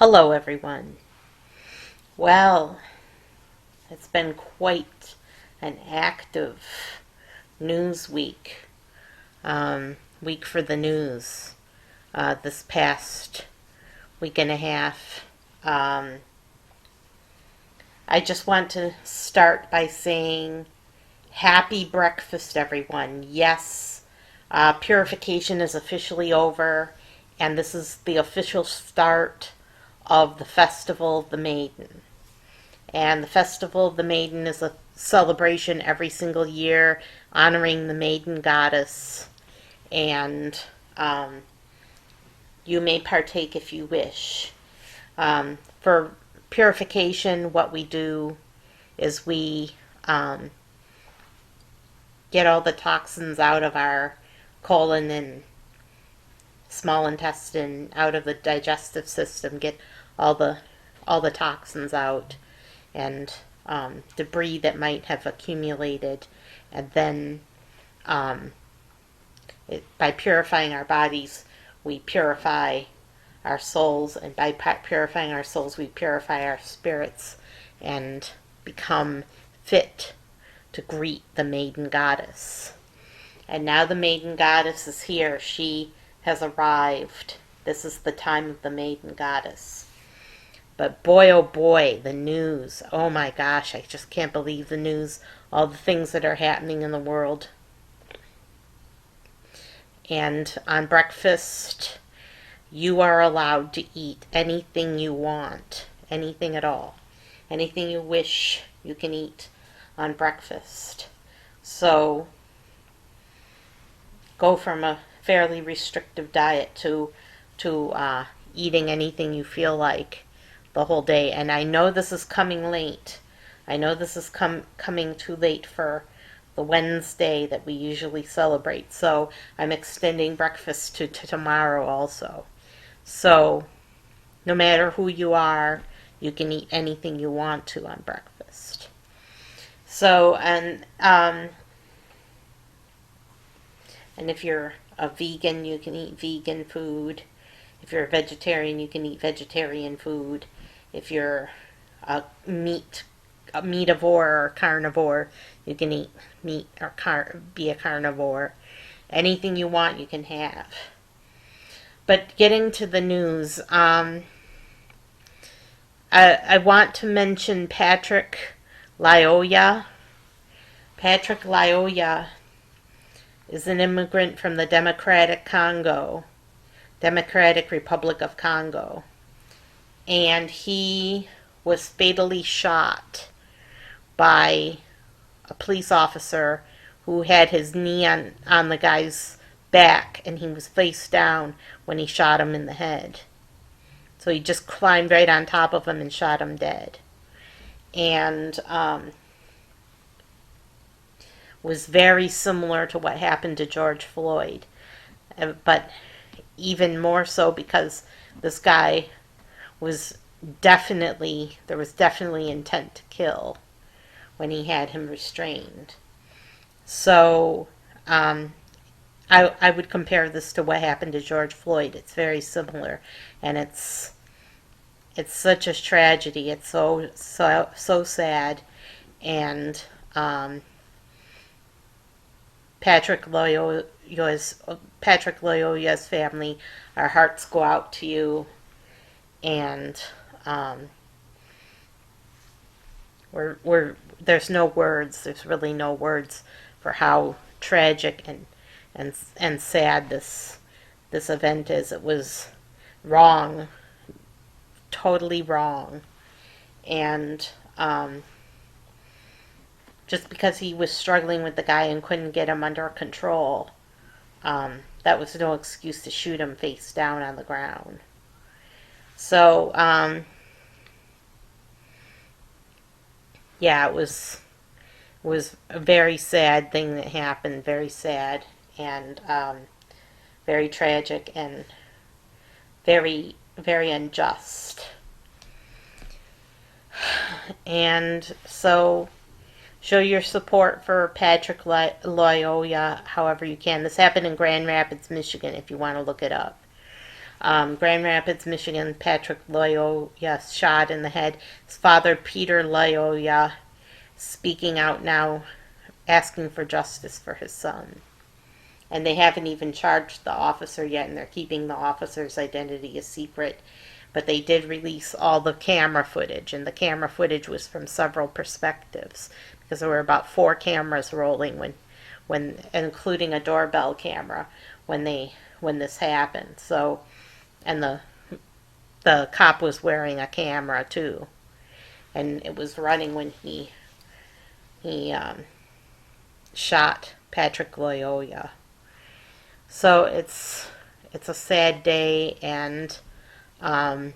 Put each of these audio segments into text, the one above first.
Hello, everyone. Well, it's been quite an active news week. Week for the news. This past week and a half. I just want to start by saying happy breakfast, everyone. Yes, purification is officially over, and this is the official start of the Festival of the Maiden. And the Festival of the Maiden is a celebration every single year honoring the Maiden goddess. And you may partake if you wish. For purification, what we do is we get all the toxins out of our colon and small intestine, out of the digestive system, get all the toxins out and debris that might have accumulated, and then by purifying our bodies, we purify our souls, and by purifying our souls, we purify our spirits and become fit to greet the Maiden Goddess. And now the Maiden Goddess is here. She has arrived. This is the time of the Maiden Goddess. But boy, oh boy, the news. Oh my gosh, I just can't believe the news. All the things that are happening in the world. And on breakfast, you are allowed to eat anything you want. Anything at all. Anything you wish, you can eat on breakfast. So, go from a fairly restrictive diet to eating anything you feel like the whole day. And I know this is coming late. I know this is coming too late for the Wednesday that we usually celebrate. So I'm extending breakfast to tomorrow also. So no matter who you are, you can eat anything you want to on breakfast. So, and if you're a vegan, you can eat vegan food. If you're a vegetarian, you can eat vegetarian food. If you're a meativore or carnivore, you can eat meat or be a carnivore. Anything you want, you can have. But getting to the news, I want to mention Patrick Lyoya. Patrick Lyoya is an immigrant from the Democratic Republic of Congo. And he was fatally shot by a police officer who had his knee on the guy's back, and he was face down when he shot him in the head. So he just climbed right on top of him and shot him dead. And was very similar to what happened to George Floyd. But even more so because this guy was there was definitely intent to kill when he had him restrained. So, I would compare this to what happened to George Floyd. It's very similar, and it's such a tragedy. It's so sad, and Patrick Loyoya's family, our hearts go out to you, and there's no words. There's really no words for how tragic and sad this event is. It was wrong, totally wrong, and just because he was struggling with the guy and couldn't get him under control, that was no excuse to shoot him face down on the ground. So, yeah, it was a very sad thing that happened, very sad, and very tragic, and very, very unjust. And so, show your support for Patrick Lyoya however you can. This happened in Grand Rapids, Michigan, if you want to look it up. Grand Rapids, Michigan, Patrick Loyola shot in the head. His father, Peter Loyola, speaking out now, asking for justice for his son. And they haven't even charged the officer yet, and they're keeping the officer's identity a secret. But they did release all the camera footage, and the camera footage was from several perspectives, because there were about 4 cameras rolling when including a doorbell camera when this happened. So, and the cop was wearing a camera too, and it was running when he shot Patrick Loyola. So it's a sad day. And another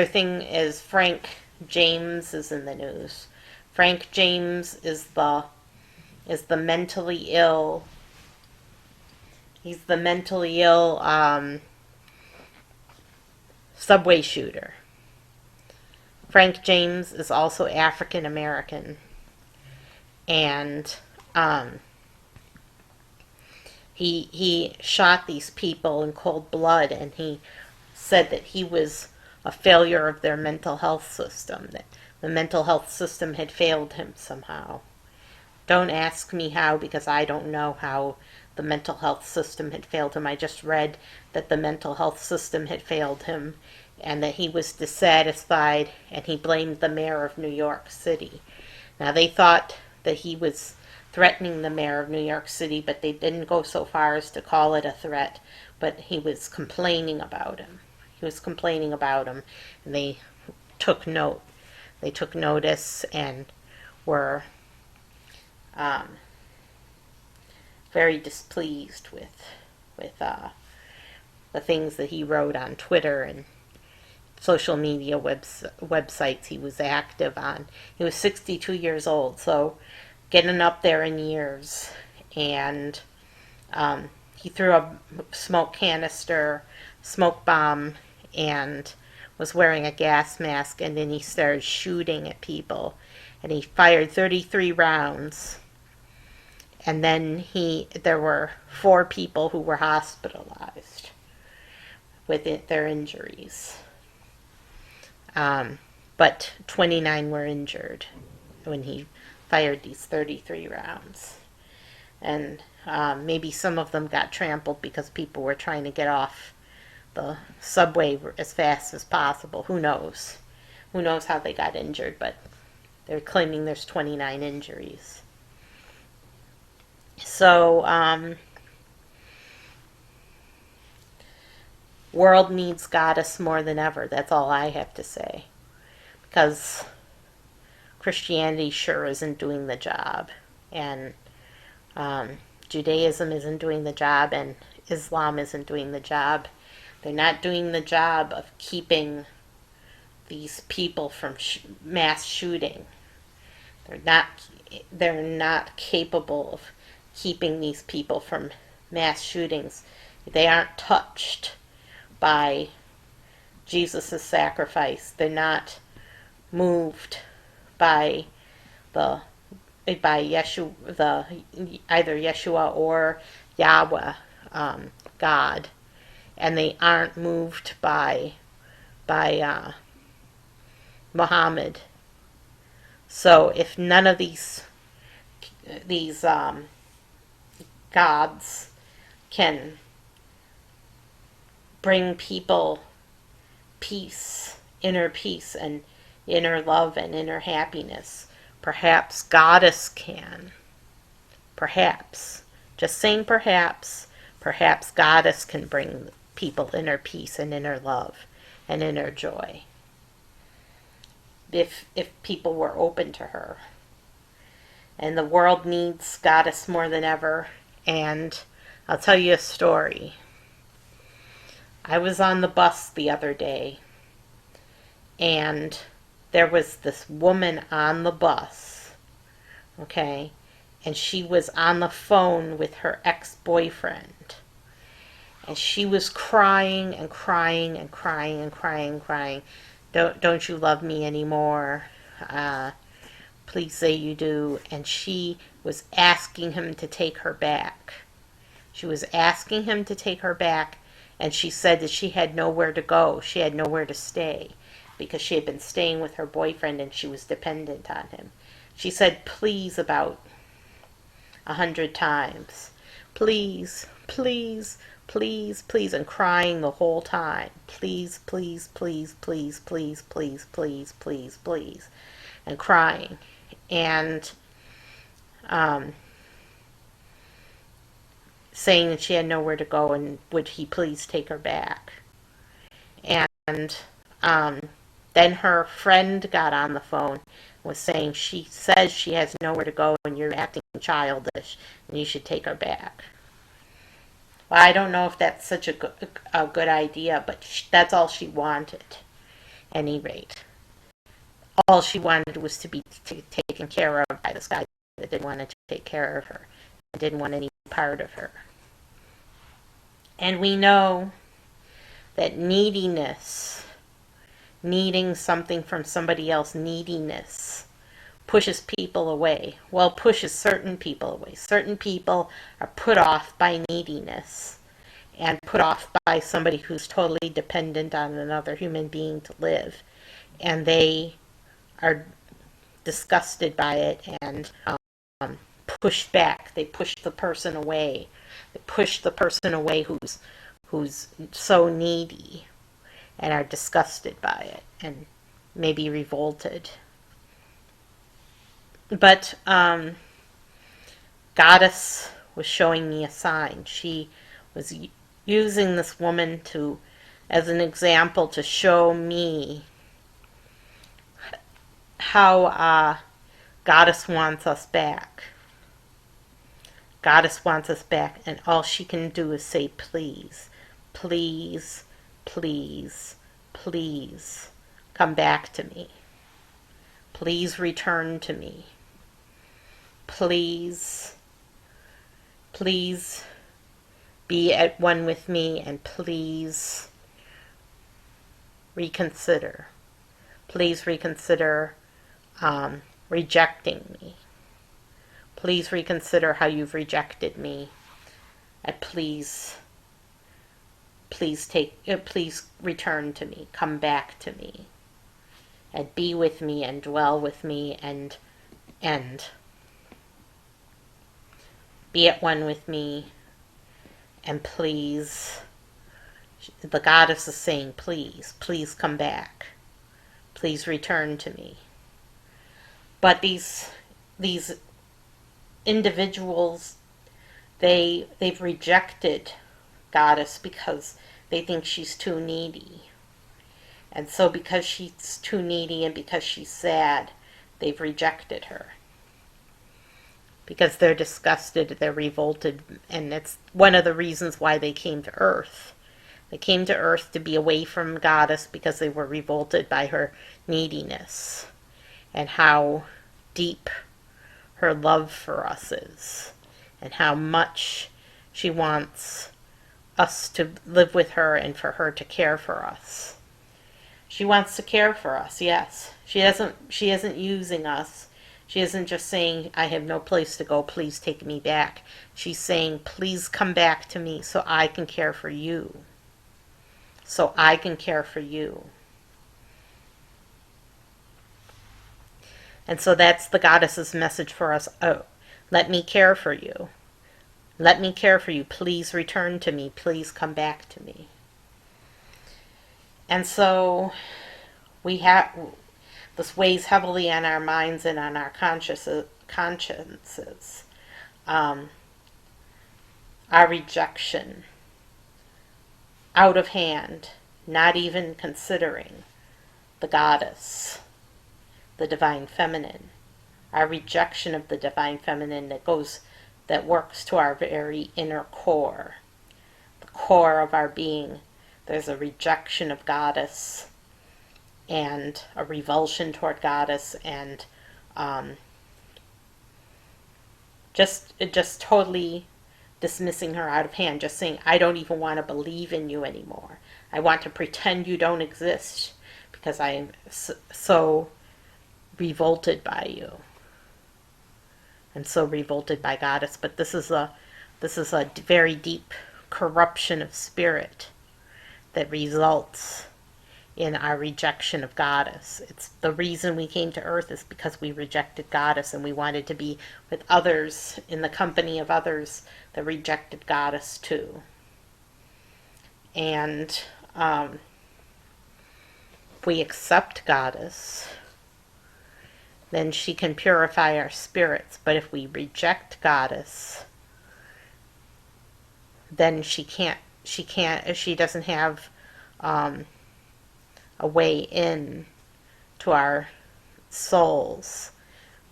thing is Frank James is in the news. Frank James is the mentally ill. He's the mentally ill subway shooter. Frank James is also African American, and he shot these people in cold blood, and he said that he was a failure of their mental health system, that the mental health system had failed him somehow. Don't ask me how, because I don't know how the mental health system had failed him. I just read that the mental health system had failed him and that he was dissatisfied, and he blamed the mayor of New York City. Now, they thought that he was threatening the mayor of New York City, but they didn't go so far as to call it a threat, but he was complaining about him. He was complaining about him, and they took note. They took notice and were very displeased with the things that he wrote on Twitter and social media websites he was active on. He was 62 years old, so getting up there in years. And he threw a smoke bomb, and was wearing a gas mask, and then he started shooting at people. And he fired 33 rounds. And then there were 4 people who were hospitalized with their injuries. But 29 were injured when he fired these 33 rounds. And maybe some of them got trampled because people were trying to get off the subway as fast as possible. Who knows? Who knows how they got injured, but they're claiming there's 29 injuries. So, world needs Goddess more than ever. That's all I have to say. Because Christianity sure isn't doing the job. And Judaism isn't doing the job, and Islam isn't doing the job. They're not doing the job of keeping these people from mass shooting. They're not capable of keeping these people from mass shootings. They aren't touched by Jesus' sacrifice. They're not moved by Yeshua, either Yeshua or Yahweh, God, and they aren't moved by Muhammad. So if none of these gods can bring people peace, and inner love and inner happiness, perhaps Goddess can. Perhaps. Just saying perhaps Goddess can bring people inner peace and inner love and inner joy. If people were open to her. And the world needs Goddess more than ever. And I'll tell you a story. I was on the bus the other day, and there was this woman on the bus, okay, and she was on the phone with her ex-boyfriend, and she was crying and crying and crying and crying and crying. Don't you love me anymore? Please say you do. And she was asking him to take her back. She was asking him to take her back, And she said that she had nowhere to go. She had nowhere to stay because she had been staying with her boyfriend and she was dependent on him. She said please about 100 times. Please, please, please, please, and crying the whole time. Please, please, please, please, please, please, please, please, please, and crying. And saying that she had nowhere to go and would he please take her back. And then her friend got on the phone, was saying she says she has nowhere to go and you're acting childish and you should take her back. Well, I don't know if that's such a good idea, but that's all she wanted. At any rate, all she wanted was to be taken care of by this guy that didn't want to take care of her, and didn't want any part of her. And we know that neediness, needing something from somebody else, neediness, pushes people away. Well, pushes certain people away. Certain people are put off by neediness and put off by somebody who's totally dependent on another human being to live. And they are disgusted by it and pushed back. They push the person away. They push the person away who's so needy and are disgusted by it and maybe revolted. But Goddess was showing me a sign. She was using this woman as an example to show me how Goddess wants us back. Goddess wants us back, and all she can do is say, please, please, please, please, come back to me. Please return to me. Please, please be at one with me, and please reconsider. Please reconsider rejecting me. Please reconsider how you've rejected me, and please return to me, come back to me, and be with me and dwell with me and be at one with me, and please, the Goddess is saying, please, please come back, please return to me. But these individuals, they've rejected Goddess because they think she's too needy. And so because she's too needy and because she's sad, they've rejected her. Because they're disgusted, they're revolted, and it's one of the reasons why they came to Earth. They came to Earth to be away from Goddess because they were revolted by her neediness and how deep her love for us is, and how much she wants us to live with her and for her to care for us. She wants to care for us, yes. She isn't using us. She isn't just saying, I have no place to go, please take me back. She's saying, please come back to me so I can care for you. So I can care for you. And so that's the Goddess's message for us. Oh, let me care for you. Let me care for you. Please return to me. Please come back to me. And so this weighs heavily on our minds and on our consciences. Our rejection, out of hand, not even considering the Goddess, the Divine Feminine, our rejection of the Divine Feminine that works to our very inner core, the core of our being. There's a rejection of Goddess and a revulsion toward Goddess, and just totally dismissing her out of hand, just saying, I don't even want to believe in you anymore. I want to pretend you don't exist because I am so revolted by you. I'm so revolted by Goddess. But this is a very deep corruption of spirit. that results in our rejection of Goddess. It's the reason we came to Earth is because we rejected Goddess and we wanted to be with others, in the company of others that rejected Goddess too. And if we accept Goddess, then she can purify our spirits. But if we reject Goddess, then she doesn't have a way in to our souls.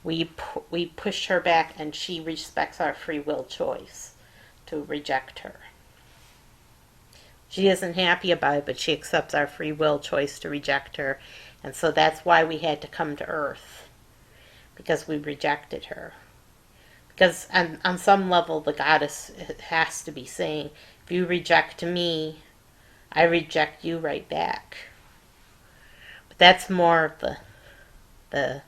We push her back, and she respects our free will choice to reject her. She isn't happy about it, but she accepts our free will choice to reject her. And so that's why we had to come to Earth, because we rejected her. Because on some level, the Goddess has to be saying, if you reject me, I reject you right back. But that's more of the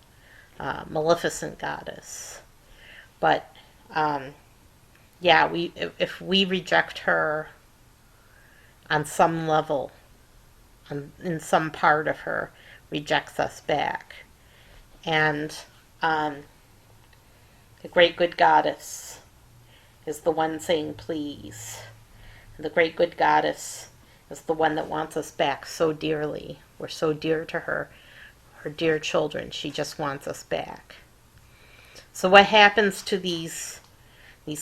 Maleficent Goddess. But yeah, if we reject her on some level, in some part of her, rejects us back. And the great good Goddess is the one saying please. And the great good Goddess is the one that wants us back so dearly. We're so dear to her, her dear children. She just wants us back. So what happens to these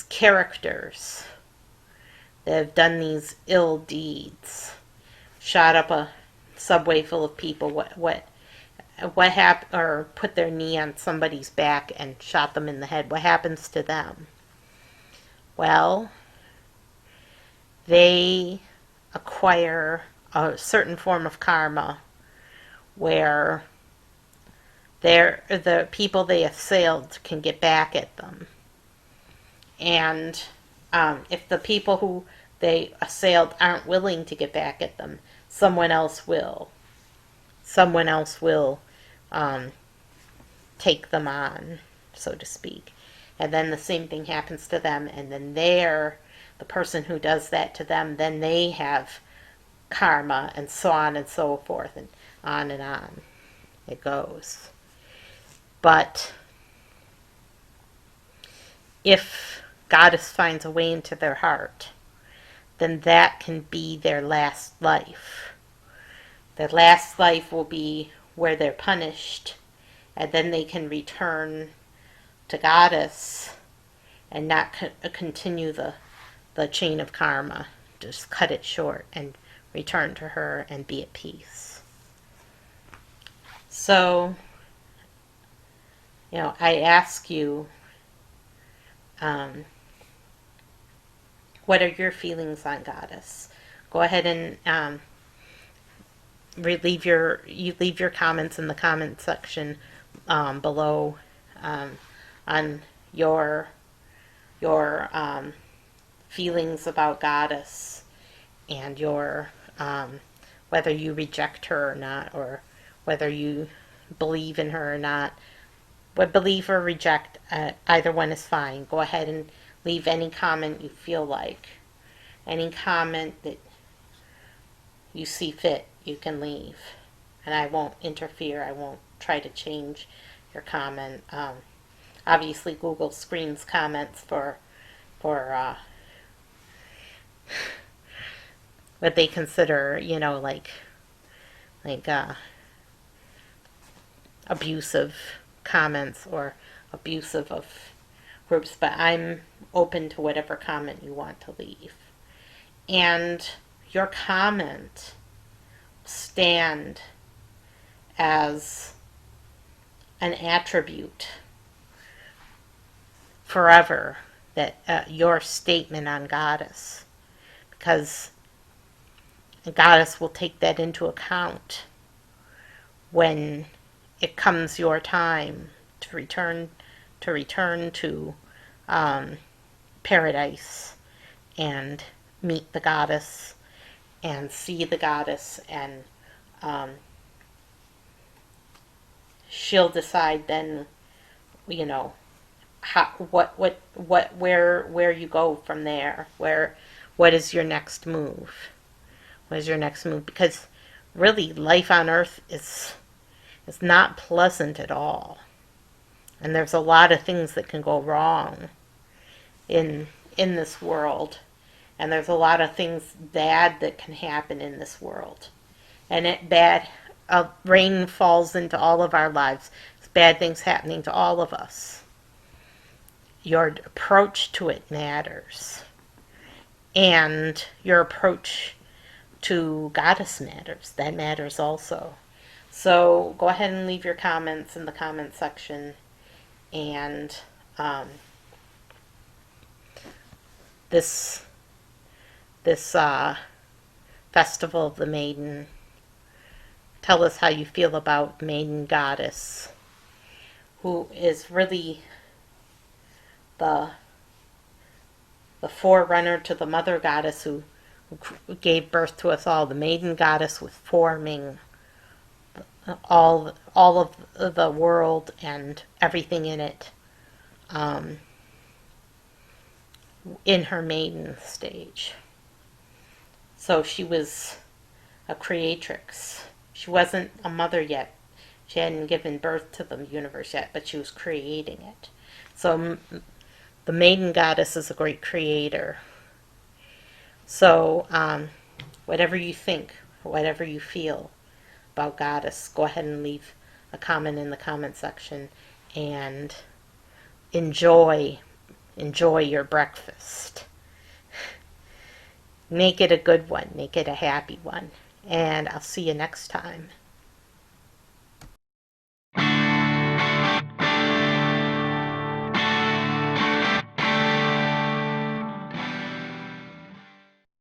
characters that have done these ill deeds, shot up a subway full of people, what happened, or put their knee on somebody's back and shot them in the head? What happens to them? Well, they acquire a certain form of karma where the people they assailed can get back at them. And if the people who they assailed aren't willing to get back at them, someone else will. Someone else will take them on, so to speak. And then the same thing happens to them, and then the person who does that to them, then they have karma, and so on and so forth, and on it goes. But if Goddess finds a way into their heart, then that can be their last life. Their last life will be where they're punished, and then they can return to Goddess and not continue the chain of karma. Just cut it short and return to her and be at peace. So, I ask you, what are your feelings on Goddess? Go ahead and leave your comments in the comment section below on your feelings about Goddess and your whether you reject her or not, or whether you believe in her or not. But believe or reject, either one is fine. Go ahead and leave any comment you feel like. Any comment that you see fit, you can leave. And I won't interfere. I won't try to change your comment. Obviously, Google screens comments for what they consider, like abusive comments or abusive of groups, but I'm open to whatever comment you want to leave. And your comment stand as an attribute forever, that your statement on Goddess, because Goddess will take that into account when it comes your time to return to paradise and meet the Goddess and see the Goddess, and she'll decide then, where you go from there, what is your next move, What is your next move? Because really, life on Earth is not pleasant at all. And there's a lot of things that can go wrong in in this world. And there's a lot of things bad that can happen in this world. And it bad rain falls into all of our lives. It's bad things happening to all of us. Your approach to it matters. And your approach to Goddess matters. That matters also. So go ahead and leave your comments in the comment section. And this festival of the Maiden, tell us how you feel about Maiden Goddess, who is really the forerunner to the Mother Goddess who gave birth to us all. The Maiden Goddess was forming all of the world and everything in it in her maiden stage. So she was a creatrix. She wasn't a mother yet. She hadn't given birth to the universe yet, but she was creating it. So the Maiden Goddess is a great creator. So whatever you think, whatever you feel about Goddess, go ahead and leave a comment in the comment section and enjoy your breakfast. Make it a good one. Make it a happy one. And I'll see you next time.